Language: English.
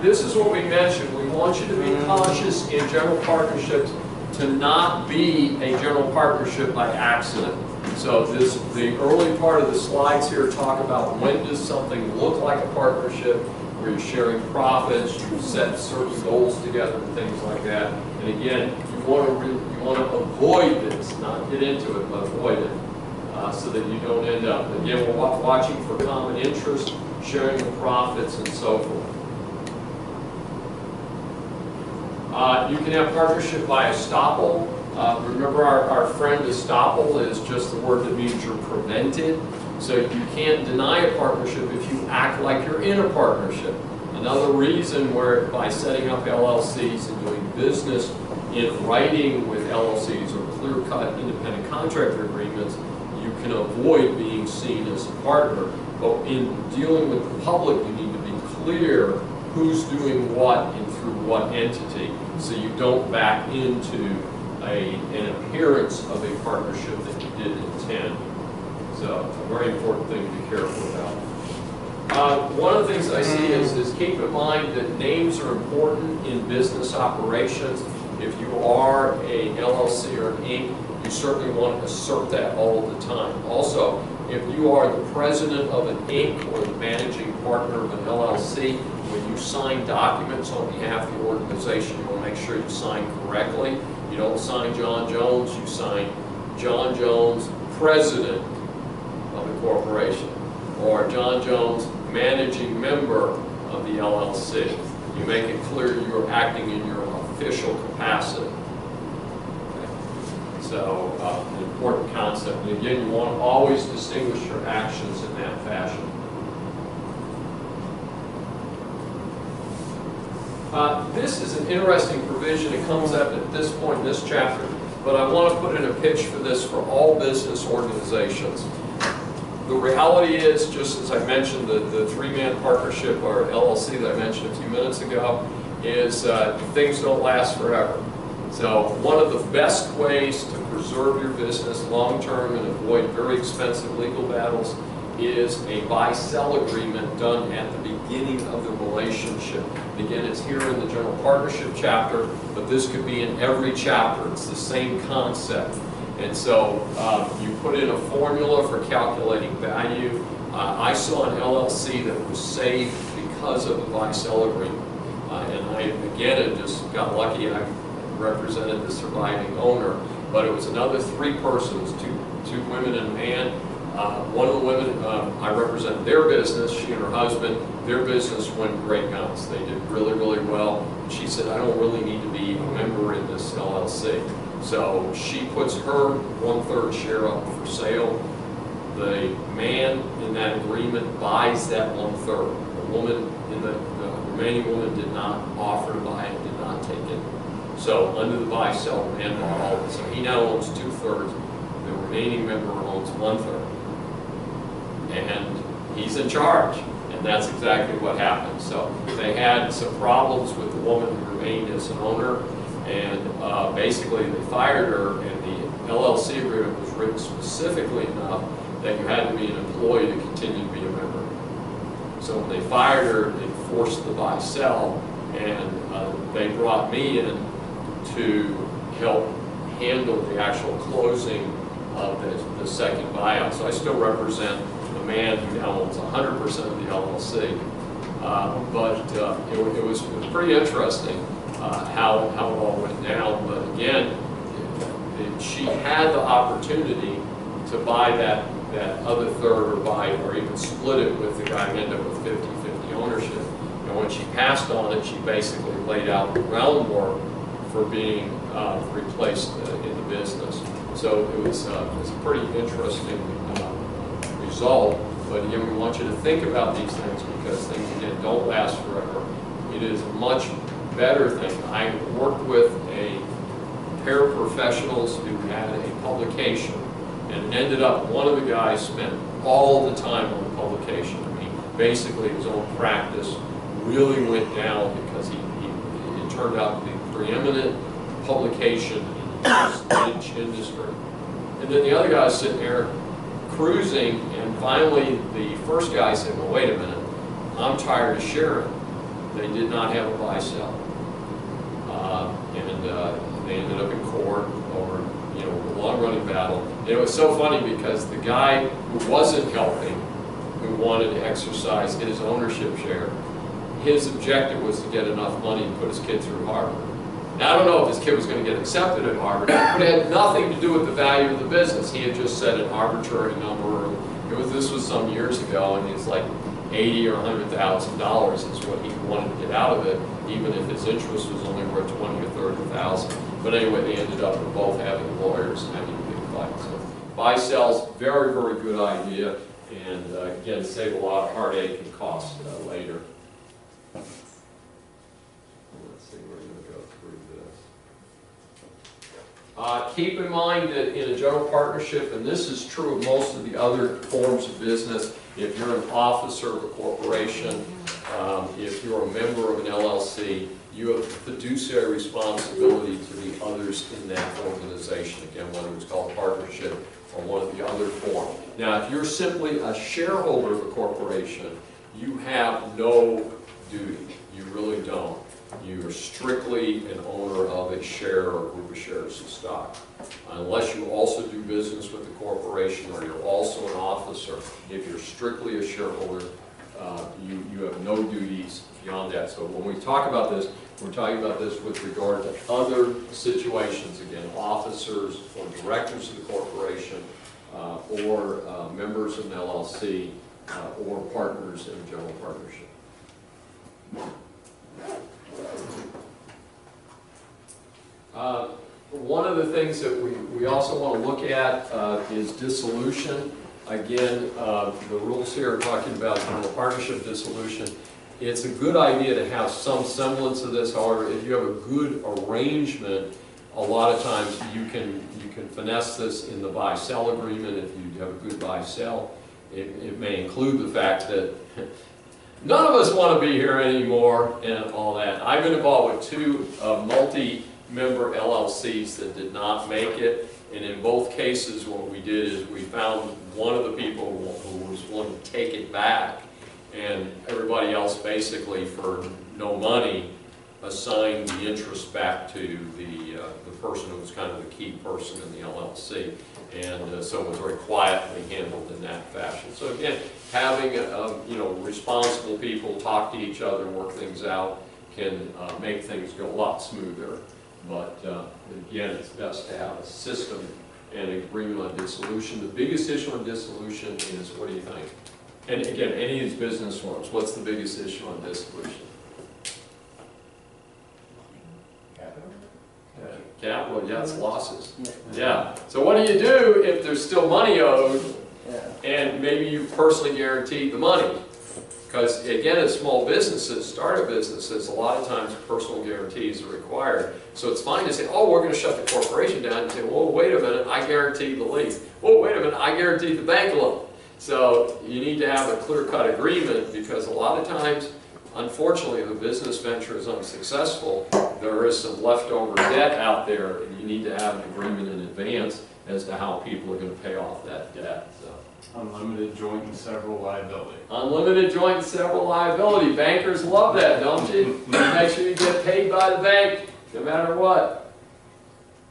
This is what we mentioned. We want you to be cautious in general partnerships to not be a general partnership by accident. So the early part of the slides here talk about when does something look like a partnership, where you're sharing profits, you set certain goals together and things like that. And again, you want to avoid this, not get into it, but avoid it, so that you don't end up. Again, we're watching for common interest, sharing the profits, and so forth. You can have partnership by estoppel. Remember, our friend estoppel is just the word that means you're prevented. So you can't deny a partnership if you act like you're in a partnership. Another reason where by setting up LLCs and doing business in writing with LLCs or clear-cut independent contractor agreements, you can avoid being seen as a partner. But in dealing with the public, you need to be clear who's doing what and through what entity, so you don't back into an appearance of a partnership that you didn't intend. So it's a very important thing to be careful about. One of the things I see is keep in mind that names are important in business operations. If you are a LLC or an Inc., you certainly want to assert that all the time. Also, if you are the president of an Inc. or the managing partner of an LLC, when you sign documents on behalf of the organization, you want to make sure you sign correctly. You don't sign John Jones, you sign John Jones, president of the corporation, or John Jones, managing member of the LLC. You make it clear you are acting in your official capacity. Okay. So, an important concept. And again, you want to always distinguish your actions in that fashion. This is an interesting provision. It comes up at this point in this chapter, but I want to put in a pitch for this for all business organizations. The reality is, just as I mentioned, the three-man partnership or LLC that I mentioned a few minutes ago, is things don't last forever. So one of the best ways to preserve your business long-term and avoid very expensive legal battles is a buy-sell agreement done at the beginning of the relationship. And again, it's here in the general partnership chapter, but this could be in every chapter. It's the same concept. And so you put in a formula for calculating value. I saw an LLC that was saved because of the buy-sell agreement. And I, again, just got lucky. I represented the surviving owner. But it was another three persons, two women and a man. One of the women, I represented their business, she and her husband. Their business went great guns. They did really, really well. And she said, I don't really need to be a member in this LLC. So she puts her 1/3 share up for sale. The man in that agreement buys that 1/3. The woman, the remaining woman did not offer to buy it, did not take it. So under the buy-sell, the man bought all of it. So he now owns 2/3. The remaining member owns 1/3. And he's in charge. And that's exactly what happened. So they had some problems with the woman who remained as an owner. And basically they fired her, and the LLC agreement was written specifically enough that you had to be an employee to continue to be a member. So when they fired her, they forced the buy-sell, and they brought me in to help handle the actual closing of the second buyout. So I still represent the man who now owns 100% of the LLC. But it was pretty interesting how it all went down. But again, she had the opportunity to buy that other third, or even split it with the guy and end up with 50-50 ownership. And when she passed on it, she basically laid out the groundwork for being replaced in the business. So it was a pretty interesting result. But again, we want you to think about these things, because things, again, don't last forever. It is a much better thing. I worked with a pair of professionals who had a publication, and it ended up one of the guys spent all the time on the publication. I mean, basically his own practice really went down because it turned out to be preeminent publication in the niche industry. And then the other guy was sitting there cruising, and finally the first guy said, well, wait a minute, I'm tired of sharing. They did not have a buy-sell. They ended up in court over, a long-running battle. And it was so funny because the guy who wasn't helping, who wanted to exercise his ownership share, his objective was to get enough money to put his kid through Harvard. Now, I don't know if his kid was going to get accepted at Harvard, but it had nothing to do with the value of the business. He had just set an arbitrary number. This was some years ago, and it's like $80,000 or $100,000 is what he wanted to get out of it, even if his interest was only worth $20,000 or $30,000. But anyway, they ended up with both having lawyers and having a big fight. So buy-sells, very, very good idea, and again, save a lot of heartache and cost later. Let's see, we're going to go through this. Keep in mind that in a general partnership, and this is true of most of the other forms of business, if you're an officer of a corporation, if you're a member of an LLC, you have a fiduciary responsibility to the others in that organization, again, whether it's called a partnership or one of the other forms. Now, if you're simply a shareholder of a corporation, you have no duty. You really don't. You are strictly an owner of a share or group of shares of stock. Unless you also do business with the corporation or you're also an officer, if you're strictly a shareholder, you have no duties beyond that. So when we talk about this, we're talking about this with regard to other situations, again, officers or directors of the corporation, or members of an LLC, or partners in a general partnership. One of the things that we also want to look at is dissolution. Again, the rules here are talking about general partnership dissolution. It's a good idea to have some semblance of this. However, if you have a good arrangement, a lot of times you can finesse this in the buy-sell agreement. If you have a good buy-sell, it may include the fact that none of us want to be here anymore and all that. I've been involved with two multi-member LLCs that did not make it, and in both cases what we did is we found one of the people who was willing to take it back, and everybody else basically for no money assigned the interest back to the person who was kind of the key person in the LLC. And so it was very quietly handled in that fashion. So again, having responsible people talk to each other, work things out, can make things go a lot smoother. But again, it's best to have a system and an agreement on dissolution. The biggest issue on dissolution is, what do you think? And again, any of these business forms, what's the biggest issue on dissolution? Capital, yeah, it's losses. Yeah. So what do you do if there's still money owed and maybe you personally guaranteed the money? Because again, as small businesses, startup businesses, a lot of times personal guarantees are required. So it's fine to say, oh, we're going to shut the corporation down, and say, well, wait a minute, I guarantee the lease. Well, wait a minute, I guarantee the bank loan. So you need to have a clear-cut agreement, because a lot of times, unfortunately, if a business venture is unsuccessful, there is some leftover debt out there, and you need to have an agreement in advance as to how people are going to pay off that debt. So. Unlimited joint and several liability. Unlimited joint and several liability. Bankers love that, don't you? Make sure you get paid by the bank, no matter what.